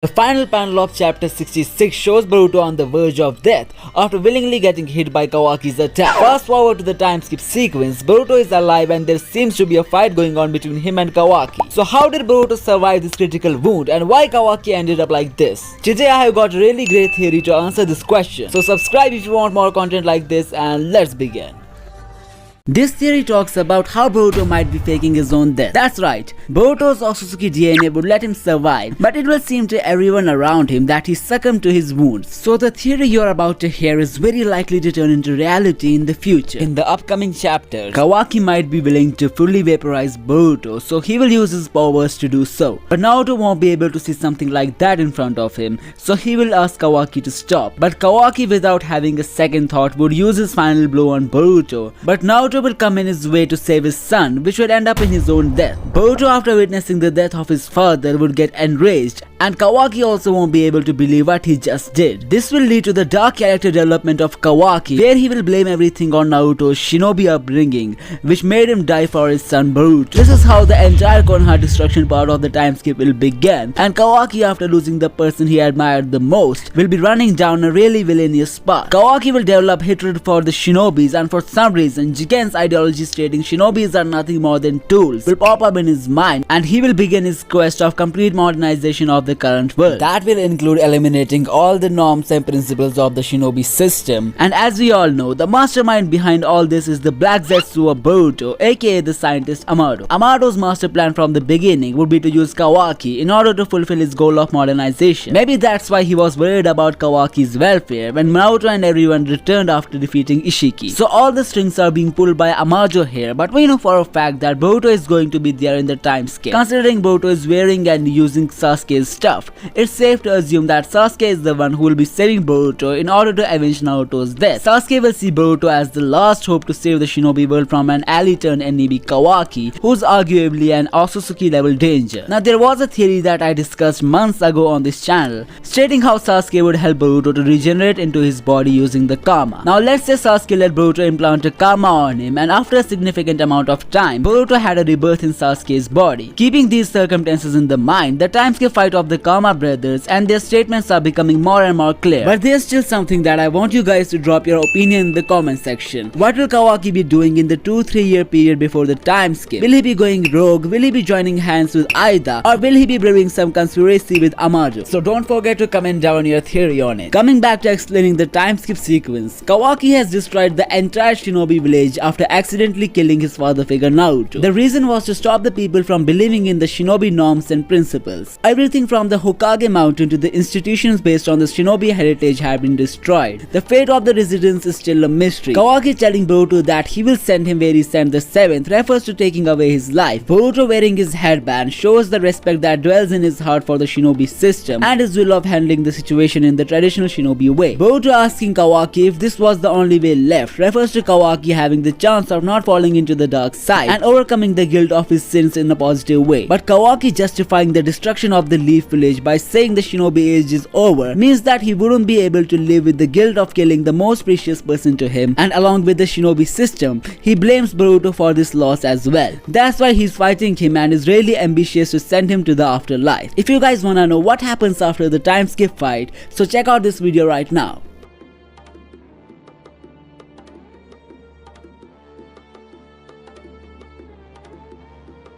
The final panel of chapter 66 shows Boruto on the verge of death after willingly getting hit by Kawaki's attack. Fast forward to the time skip sequence, Boruto is alive and there seems to be a fight going on between him and Kawaki. So how did Boruto survive this critical wound and why Kawaki ended up like this? Today I have got a really great theory to answer this question. So subscribe if you want more content like this and let's begin. This theory talks about how Boruto might be faking his own death. That's right, Boruto's Otsutsuki DNA would let him survive, but it will seem to everyone around him that he succumbed to his wounds. So the theory you're about to hear is very likely to turn into reality in the future. In the upcoming chapters, Kawaki might be willing to fully vaporize Boruto, so he will use his powers to do so. But Naruto won't be able to see something like that in front of him, so he will ask Kawaki to stop. But Kawaki, without having a second thought, would use his final blow on Boruto, but Naruto will come in his way to save his son, which would end up in his own death. Boruto, after witnessing the death of his father, would get enraged, and Kawaki also won't be able to believe what he just did. This will lead to the dark character development of Kawaki, where he will blame everything on Naruto's shinobi upbringing, which made him die for his son Boruto. This is how the entire Konoha destruction part of the time skip will begin, and Kawaki, after losing the person he admired the most, will be running down a really villainous path. Kawaki will develop hatred for the shinobis, and for some reason, Jougan's ideology stating shinobis are nothing more than tools will pop up in his mind, and he will begin his quest of complete modernization of the current world. That will include eliminating all the norms and principles of the shinobi system. And as we all know, the mastermind behind all this is the Black Zetsu of Boruto, aka the scientist Amado. Amado's master plan from the beginning would be to use Kawaki in order to fulfill his goal of modernization. Maybe that's why he was worried about Kawaki's welfare when Naruto and everyone returned after defeating Isshiki. So all the strings are being pulled by Amado here, but we know for a fact that Boruto is going to be there in the time skip. Considering Boruto is wearing and using Sasuke's stuff, it's safe to assume that Sasuke is the one who will be saving Boruto in order to avenge Naruto's death. Sasuke will see Boruto as the last hope to save the shinobi world from an ally turned enemy Kawaki, who's arguably an Otsutsuki level danger. Now there was a theory that I discussed months ago on this channel, stating how Sasuke would help Boruto to regenerate into his body using the karma. Now let's say Sasuke let Boruto implant a karma on him, and after a significant amount of time, Boruto had a rebirth in Sasuke's body. Keeping these circumstances in the mind, the time skip fight of the Karma brothers and their statements are becoming more and more clear. But there's still something that I want you guys to drop your opinion in the comment section. What will Kawaki be doing in the 2-3 year period before the time skip? Will he be going rogue? Will he be joining hands with Aida? Or will he be brewing some conspiracy with Amado? So don't forget to comment down your theory on it. Coming back to explaining the time skip sequence, Kawaki has destroyed the entire shinobi village after accidentally killing his father figure Naruto. The reason was to stop the people from believing in the shinobi norms and principles. Everything from the Hokage mountain to the institutions based on the shinobi heritage have been destroyed. The fate of the residents is still a mystery. Kawaki telling Boruto that he will send him where he sent the 7th refers to taking away his life. Boruto wearing his headband shows the respect that dwells in his heart for the shinobi system and his will of handling the situation in the traditional shinobi way. Boruto asking Kawaki if this was the only way left refers to Kawaki having the chance of not falling into the dark side and overcoming the guilt of his sins in a positive way. But Kawaki justifying the destruction of the Leaf Village by saying the shinobi age is over means that he wouldn't be able to live with the guilt of killing the most precious person to him, and along with the shinobi system, he blames Boruto for this loss as well. That's why he's fighting him and is really ambitious to send him to the afterlife. If you guys wanna know what happens after the time skip fight, so check out this video right now.